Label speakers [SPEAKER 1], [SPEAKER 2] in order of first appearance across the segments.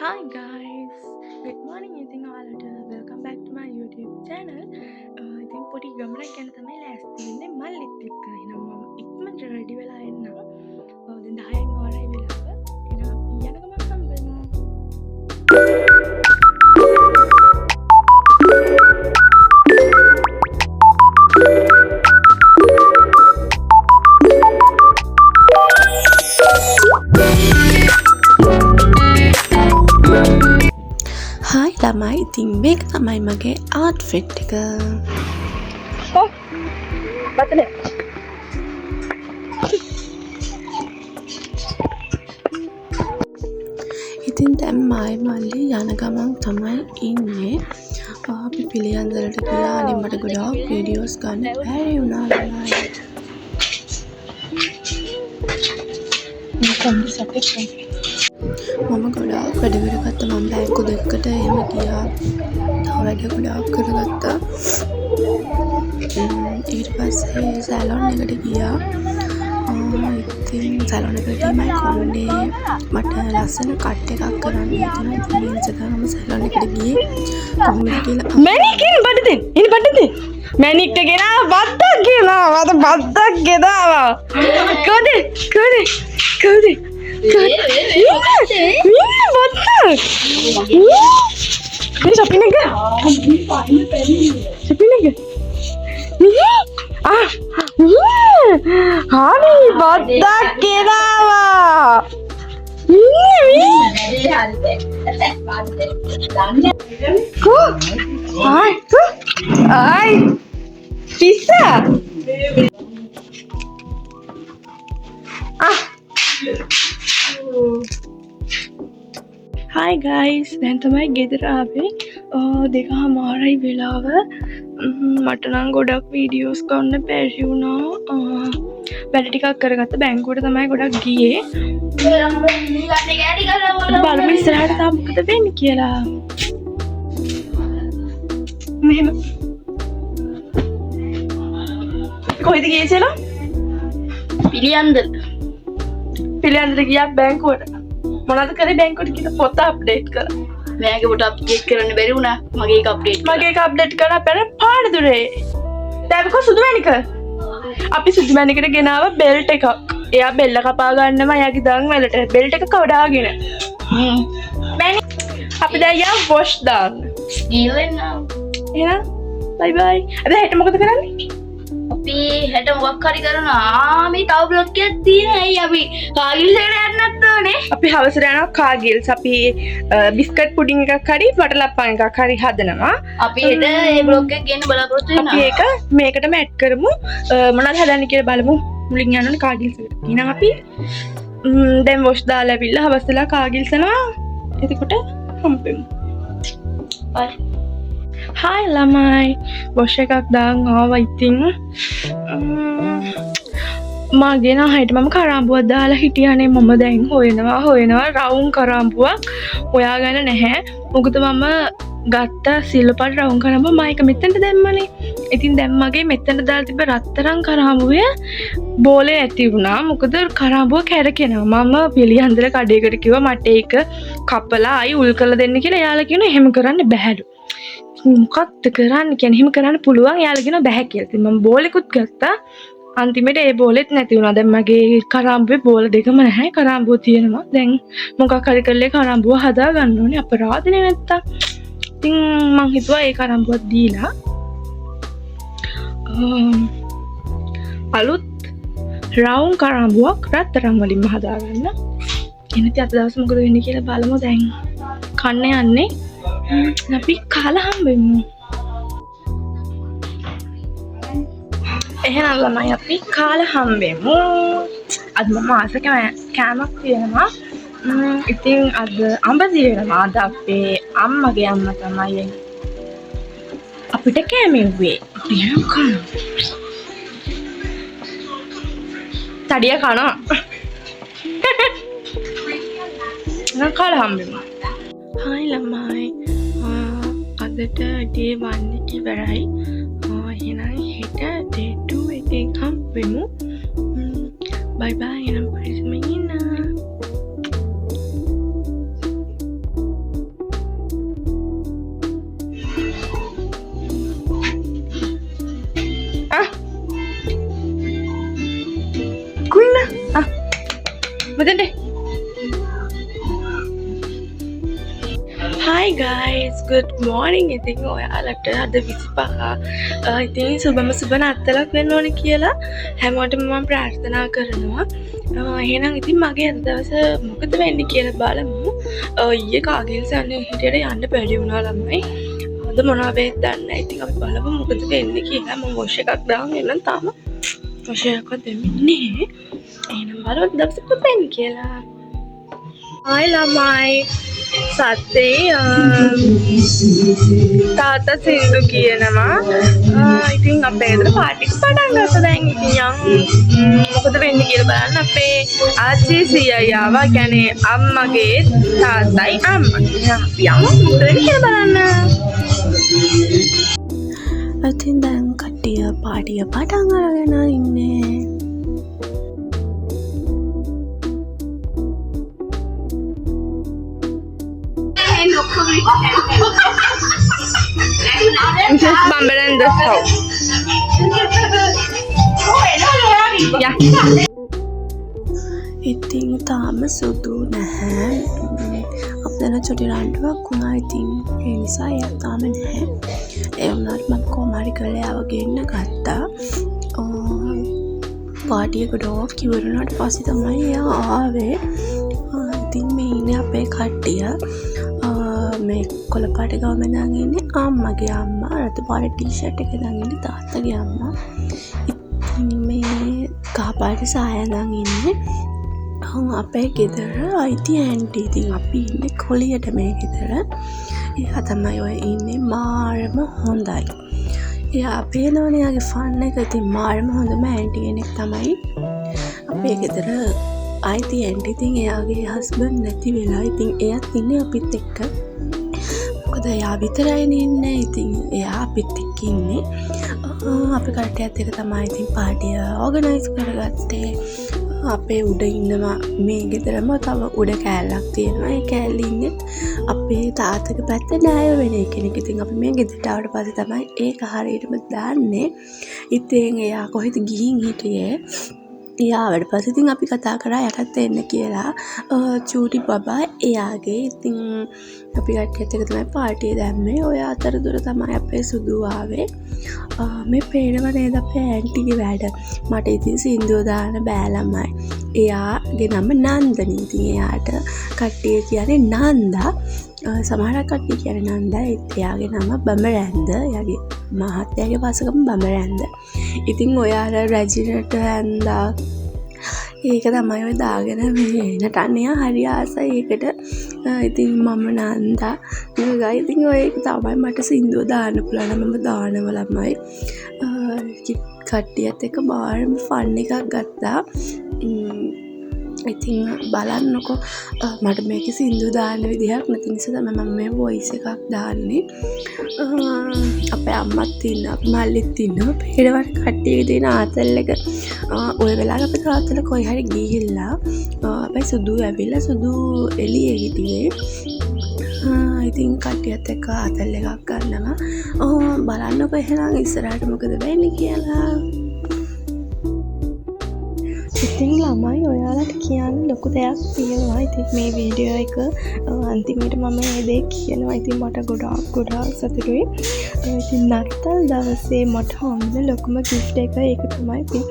[SPEAKER 1] Hi guys, good morning. ඉතින් ඔයාලට welcome back to my YouTube channel. ඉතින් පොඩි ගමනක් ගැන තමයි ලෑස්ති වෙන්නේ මල්ලිත් එක්ක. එහෙනම් මම ඉක්මනට ready වෙලා එන්නම්. දැන් 10න් වරයි වෙලාව. එහෙනම් අපි යන ගමන් හම්බෙමු. Hi ළමයි, ඉතින් මේක තමයි මගේ outfit එක.
[SPEAKER 2] බතනේ
[SPEAKER 1] ඉතින් දැන් මයි මල්ලි යන ගමන් තමයි ඉන්නේ. අපි පිළියන්දලට ගියා. අනේ මට ගොඩාක් වීඩියෝස් ගන්න බැරි වුණා ළමයි. මම ගොඩාක් වැඩ කරගත්තා. මම බැංකු දෙකකට එහෙම ගියා. තව වැඩ ගොඩාක් කරගත්තා. ඊට පස්සේ සැලොන් එකට ගියා. ඉතින් සැලොන් එකට ගිහින් කොණ්ඩේ මට ලස්සන කට් එකක් කරන්න හිතුණා. ඉතින් ඒ නිසා තමයි සැලොන් එකට ගියේ. කොහොමද කියලා
[SPEAKER 2] මැනිකින් බඩ දෙන්න. ඉන්න බඩ දෙන්න. මැනික්ට ගෙනා බත්තක් ගෙනා. මට බත්තක් ගෙනාවා. කොහෙද? Ini shopping එක. shopping එක. හරි බද්දක් ගෙනාවා. පිස්සා.
[SPEAKER 1] Hi guys, දැන් තමයි ගෙදර ආවේ. 2:00 වෙලාව. මට නම් ගොඩක් වීඩියෝස් ගන්න බැරි වුණා. වැඩ ටිකක් කරගත්ත. බැංකුවට තමයි ගොඩක් ගියේ. බලමු ඉස්සරහට තා මොකද වෙන්නේ කියලා. මෙහෙම. කොහෙද ගියේ කියලා? පිළියන්දල ගියා බැංකුවට. මොනවද කරේ බැංකුවට කියලා පොත අප්ඩේට් කරා.
[SPEAKER 2] මගේ පොත අප්ඩේට් කරන්න බැරි වුණා. මගේ එක අප්ඩේට්
[SPEAKER 1] කරා අපේ පාඩදුරේ. දැන් කො සුදු මැණික. අපි සුදු මැණිකට ගෙනාව බෙල්ට් එකක්. එයා බෙල්ල කපා ගන්නවා එයාගේ දන් වලට. බෙල්ට් එක කවදාගෙන. අපි දැන් යා වොෂ් දාන්න.
[SPEAKER 2] ගියවෙන්නා.
[SPEAKER 1] එහෙනම් බයි බයි. අද හෙට මොකද කරන්නේ?
[SPEAKER 2] අපි හෙට මොකක් හරි කරනවා. මේ තව බ්ලොක් එකක් තියෙනවා. ඇයි අපි කාගිල්ස් එකට යන්නත් ඕනේ.
[SPEAKER 1] අපි හවසට යනවා කාගිල්ස්. අපි බිස්කට් පුඩින් එකක් හරි වටලප්පන් එකක් හරි හදනවා.
[SPEAKER 2] අපි හෙට මේ බ්ලොක් එක ගේන්න බලාපොරොත්තු වෙනවා.
[SPEAKER 1] අපි ඒක මේකටම ඇඩ් කරමු. මොනවද හදන්නේ කියලා බලමු. මුලින් යන්න ඕනේ කාගිල්ස් එකට. එහෙනම් අපි දැන් වොෂ් දාලා ඇවිල්ලා හවසලා කාගිල්ස් යනවා. එතකොට හම්බෙමු.
[SPEAKER 2] බයි.
[SPEAKER 1] Hi ළමයි. වොෂ් එකක් දාන් ආවා ඉතින්. මගේ නහයට මම කරාඹුවක් දාලා හිටියානේ. මම දැන් හොයනවා රවුම් කරාඹුවක් හොයාගෙන නැහැ. මොකද මම ගත්ත සිල්පත් රවුම් කරාඹුව මම එක මෙතනට දැම්මනේ. ඉතින් දැන් මගේ මෙතනට දාලා තිබ්බ රත්තරන් කරාඹුවේ බෝලේ නැති වුණා. මොකද කරාඹුව කැරකෙනවා. මම පිළියන්දල කඩේකට කිව්වා මට ඒක කපලා ආයි උල් කරලා දෙන්න කියලා. එයාලා කියනවා එහෙම කරන්න බැහැලු. මොකක්ද කරන්න කියන්නේ? එහෙම කරන්න පුළුවන්. එයාලා කියනවා බැහැ කියලා. ඉතින් මම බෝලෙකුත් ගත්තා. අන්තිමට ඒ බෝලෙත් නැති වුණා. දැන් මගේ කරාඹුවේ බෝල දෙකම නැහැ. කරාඹුව තියෙනවා. දැන් මොකක් හරි කරලා කරාඹුව හදා ගන්න ඕනේ. අපරාධනේ නැත්තම්. ඉතින් මං හිතුවා ඒ කරාඹුවක් දීලා අලුත් රවුම් කරාඹුවක් රත්තරන් වලින්ම හදා ගන්න. එනති අද දවස් මොකද වෙන්නේ කියලා බලමු. දැන් කන්න යන්නේ. අපි කාලා හම්බෙමු. එහෙනම් ළමයි අපි කාලා හම්බෙමු. අද මම ආස කෑමක් තියෙනවා. ඉතින් අද අඹ දිරනවා. අද අපේ අම්මගේ අම්මා තමයි අපිට කෑමෙව්වේ. එහෙනම් කන්න. තඩිය කනවා. එහෙනම් කාලා හම්බෙමු. Hi ළමයි. අදට day 1 ඉවරයි. එහෙනම් හෙට day 2 එකෙන් හම්බෙමු. bye bye. එහෙනම් පරිස්සමෙන් ඉන්න.
[SPEAKER 2] මෙතෙන්ට
[SPEAKER 1] Hi guys, good morning. ඉතින් ඔයාලට අද 25 ඉතින් සුබම සුබ නත්තලක් වෙන්න ඕනේ කියලා හැමෝටම මම ප්‍රාර්ථනා කරනවා. එහෙනම් ඉතින් මගේ අද දවසේ මොකද වෙන්නේ කියලා බලමු. ඊයේ කාගේල් සන්නේ හිටියට යන්න බැරි වුණා ළමයි. අද මොනවා වෙයිද දන්නේ නැහැ. ඉතින් අපි බලමු මොකද වෙන්නේ කියලා. මම වොෂ් එකක් දාගෙන එන්න තාම වොෂ් එකක් දෙන්නේ. එහෙනම් බලමු දවසේ මොකද වෙන්නේ කියලා. Hi ළමයි. සත්‍යයි තාත්තා සින්දු කියනවා. ඉතින් අපේ ගෙදර පාටික් පටන් ගත්තා දැන්. ඉතින් මොකද වෙන්නේ කියලා බලන්න. අපේ ආච්චි සීයයි ආවා. කියන්නේ අම්මගේ තාත්තයි අම්මගේ. අපි යමු මොකද වෙන්නේ කියලා බලන්න.
[SPEAKER 2] ඉතින් දැන් කට්ටිය පාටිය පටන් අරගෙන ඉන්නේ.
[SPEAKER 1] This is Bumble in this house. Yeah.
[SPEAKER 2] ඉතින් තාම සුදු නැහැ. අපදන චොටි රණ්ඩුවක් වුණා. ඉතින් ඒ නිසා එයා තාම නැහැ. ඒ වුණාට මම කොහොමරි කරලා ආව ගෙන්න ගත්තා. පාටිය ගොඩක් ඉවරුණාට පස්සේ තමයි එයා ආවේ. ඉතින් මේ ඉන්නේ අපේ කට්ටිය. මේ කොළ පාට ගාව මැදන් ඉන්නේ අම්මගේ අම්මා. රතු පාට ටී-ෂර්ට් එක දාගෙන ඉන්නේ තාත්තගේ අම්මා. ඉතින් මේ කහ පාට සාය දාගෙන ඉන්නේ අපේ ගෙදර අයිති ඇන්ටි. ඉතින් අපි ඉන්නේ කොළියට මේ ගෙදර. එයා තමයි ඔය ඉන්නේ මාරම හොඳයි. එයා පේනවනේ යාගේ ෆන් එක. ඉතින් මාරම හොඳම ඇන්ටි කෙනෙක් තමයි අපේ ගෙදර අයිති ඇන්ටි. ඉතින් එයාගේ හස්බන්ඩ් නැති වෙලා. ඉතින් එයාත් ඉන්නේ අපිත් එක්ක. මොකද එයා විතරයිනේ ඉන්නේ. ඉතින් එයා අපිත් එක්ක ඉන්නේ. අපි කට්ටියත් එක තමයි ඉතින් පාටිය ඕගනයිස් කරගත්තේ. අපේ උඩ ඉන්නවා මේ ගෙදරම තව උඩ කෑල්ලක් තියෙනවා. ඒ කෑල්ලේ ඉන්නේ අපේ තාත්තගේ පැත්තේ නෑය වෙන කෙනෙක්. ඉතින් අපි මේ ගෙදරට ආවට පස්සේ තමයි ඒක හරියටම දාන්නේ. ඉතින් එයා කොහෙද ගිහින් හිටියේ? එයාවට පස්සේ ඉතින් අපි කතා කරා යටත් එන්න කියලා. චූටි බබා එයාගේ. ඉතින් අපි කට්ටියත් එක තමයි පාටිය දැම්මේ. ඔය අතරතුර තමයි අපේ සුදු ආවේ. මේ පේනව නේද අපේ ඇන්ටිගේ වැඩ. මට ඉතින් සින්දුව දාන්න බෑ ළමයි. එයාගේ නම නන්දනී. ඉතින් එයාට කට්ටිය කියන්නේ නන්දා. සමහරක් කට්ටිය කියන්නේ නන්දා. එයාගේ නම බමරැන්ද. එයාගේ මහත්තයාගේ පසකම බමරැන්ද. ඉතින් ඔයාලා රැජිනට ඇන්දා ඒක තමයි ඔය දාගෙන මේ නටන්නේ. හරි ආසයි ඒකට. ඉතින් මම නන්දා ගයි. ඉතින් ඔය ඒක තමයි මට සින්දුව දාන්න පුළුවන්. මම දානවා ළමයි. කට්ටියත් එක බාරම ෆන් එකක් ගත්තා. ඉතින් බලන්නකො මට මේක සින්දු දාන්න විදිහක් නැති නිසා තමයි මම මේ වොයිස් එකක් දාන්නේ. අපේ අම්මත් ඉන්නවා අපේ මල්ලිත් ඉන්නවා. පෙරවට කට්ටියගේ තියෙන ආතල් එක ඔය වෙලාවට අපේ තාත්තලා කොයි හරි ගිහිල්ලා අපේ සුදු ඇවිල්ලා සුදු එළියේ හිටියේ. ඉතින් කට්ටියත් එක්ක ආතල් එකක් ගන්නවා. බලන්නකො එහෙනම් ඉස්සරහට මොකද වෙන්නේ කියලා. ඉතින් ළමයි ඔයාලට කියන්න ලොකු දෙයක් තියෙනවා. ඉතින් මේ වීඩියෝ එක අන්තිමට මම මේ දේ කියනවා. ඉතින් මට ගොඩාක් සතුටුයි. ඉතින් නත්තල් දවසේ මට හම්බෙන ලොකුම ගිෆ්ට් එක ඒක තමයි. ඉතින්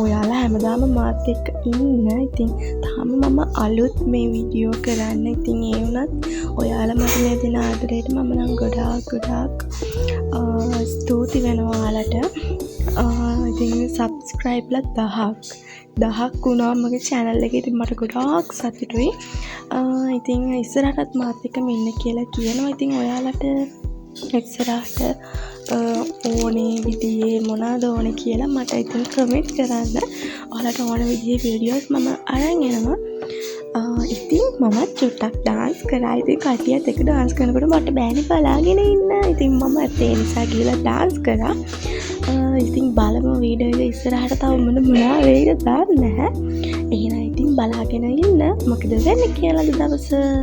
[SPEAKER 2] ඔයාලා හැමදාම මාත් එක්ක ඉන්න. ඉතින් තාම මම අලුත් මේ වීඩියෝ කරන්න. ඉතින් ඒ වුණත් ඔයාලා මට මේ දෙන ආදරයට මම නම් ගොඩාක් ස්තුති වෙනවා ඔයාලට. ඉතින් සබ්ස්ක්‍රයිබ්ලා 1000ක් වුණා මගේ channel එකේ. ඉතින් මට ගොඩාක් සතුටුයි. ඉතින් ඉස්සරහටත් මාත් එක්කම ඉන්න කියලා කියනවා. ඉතින් ඔයාලට ඉස්සරහට ඕනේ විදිහේ මොනවද ඕනේ කියලා මට ඉතින් කමෙන්ට් කරන්න. ඔයාලට ඕන විදිහේ වීඩියෝස් මම අරන් එනවා. ඉතින් මම චුට්ටක් ඩාන්ස් කරා. ඉතින් කට්ටියත් එක්ක ඩාන්ස් කරනකොට මට බෑනේ බලාගෙන ඉන්න. ඉතින් මම ඒ නිසා ගිහලා ඩාන්ස් කරා. ඉතින් බලමු වීඩියෝ එක ඉස්සරහට තව මොනවා වෙයිද දන්නේ නැහැ. එහෙනම් ඉතින් බලාගෙන ඉන්න මොකද වෙන්නේ කියලා අද දවසේ.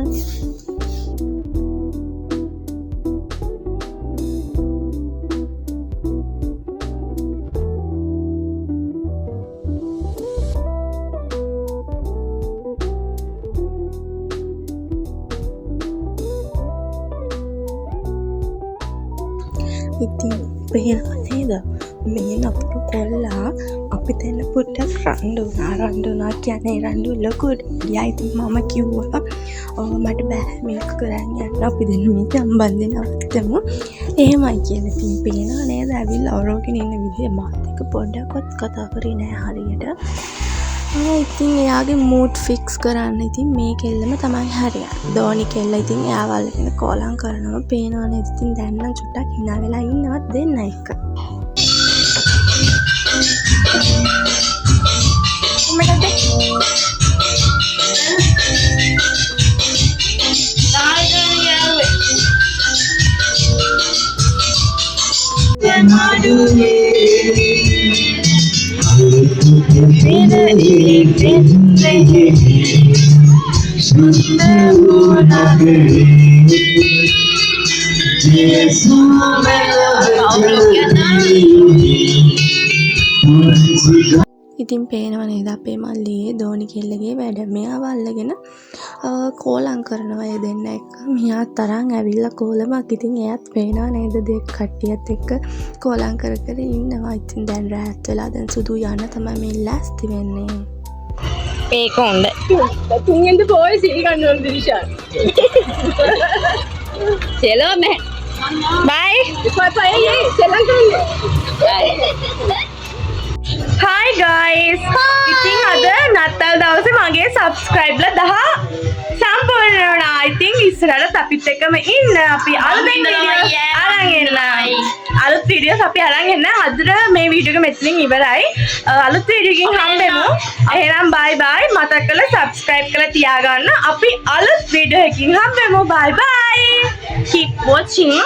[SPEAKER 2] ඉතින් පේනවා නේද මේ නපුරු කොල්ලා අපි දෙන්න පොඩ්ඩක් රණ්ඩු වුණා කියන්නේ රණ්ඩු ලොකුට ගියා. ඉතින් මම කිව්වා මට බෑ මේක කරන්න යන්න අපි දෙන්න මේ සම්බන්ධය නවත්තමු එහෙමයි කියලා. ඉතින් පේනවා නේද ඇවිල්ලා අවරෝගෙන ඉන්න විදිය මාත් එක්ක පොඩ්ඩක්වත් කතා කරේ නෑ හරියට. ඉතින් එයාගේ මූඩ් ෆික්ස් කරන්න ඉතින් මේ කෙල්ලම තමයි හරියන්නේ. දෝනි කෙල්ල ඉතින් එයාව අල්ලගෙන කෝලම් කරනවා පේනවා නේද. ඉතින් දැන් නම් චුට්ටක් hina වෙලා ඉන්නවත් දෙන්න එක. ඉතින් පේනවා නේද අපේ මල්ලියේ දෝනි කෙල්ලගේ වැඩ. මෙයාව අල්ලගෙන කෝලම් කරනවා ඒ දෙන්න එක්ක. මෙයා තරම් ඇවිල්ලා කෝලමක්. ඉතින් එයාත් පේනවා නේද දෙක් කට්ටියත් එක්ක කෝලම් කර කර ඉන්නවා. ඉතින් දැන් රාත් වෙලා දැන් සුදු යන්න තමයි මේ ලෑස්ති වෙන්නේ.
[SPEAKER 1] ඒක හොඳයි.
[SPEAKER 3] තුන්ෙන්ද පොයි සිල් ගන්න ඕන දිරිෂා.
[SPEAKER 1] චලෝ මෑ. බයි.
[SPEAKER 3] පපයි සෙලන් කරන්නේ.
[SPEAKER 1] Hi guys. ඉතින් අද නත්තල් දවසේ මගේ subscribeලා 10 සම්පූර්ණ වුණා. I think ඉස්සරහට අපිත් එක්කම ඉන්න. අපි අලුත් වීඩියෝස් අපි අරන් එන්න. අදට මේ වීඩියෝ එක මෙතනින් ඉවරයි. අලුත් වීඩියෝ එකකින් හම්බෙමු. එහෙනම් bye bye. මතක කරලා subscribe කරලා තියාගන්න. අපි අලුත් වීඩියෝ එකකින් හම්බෙමු. Bye bye. Keep watching.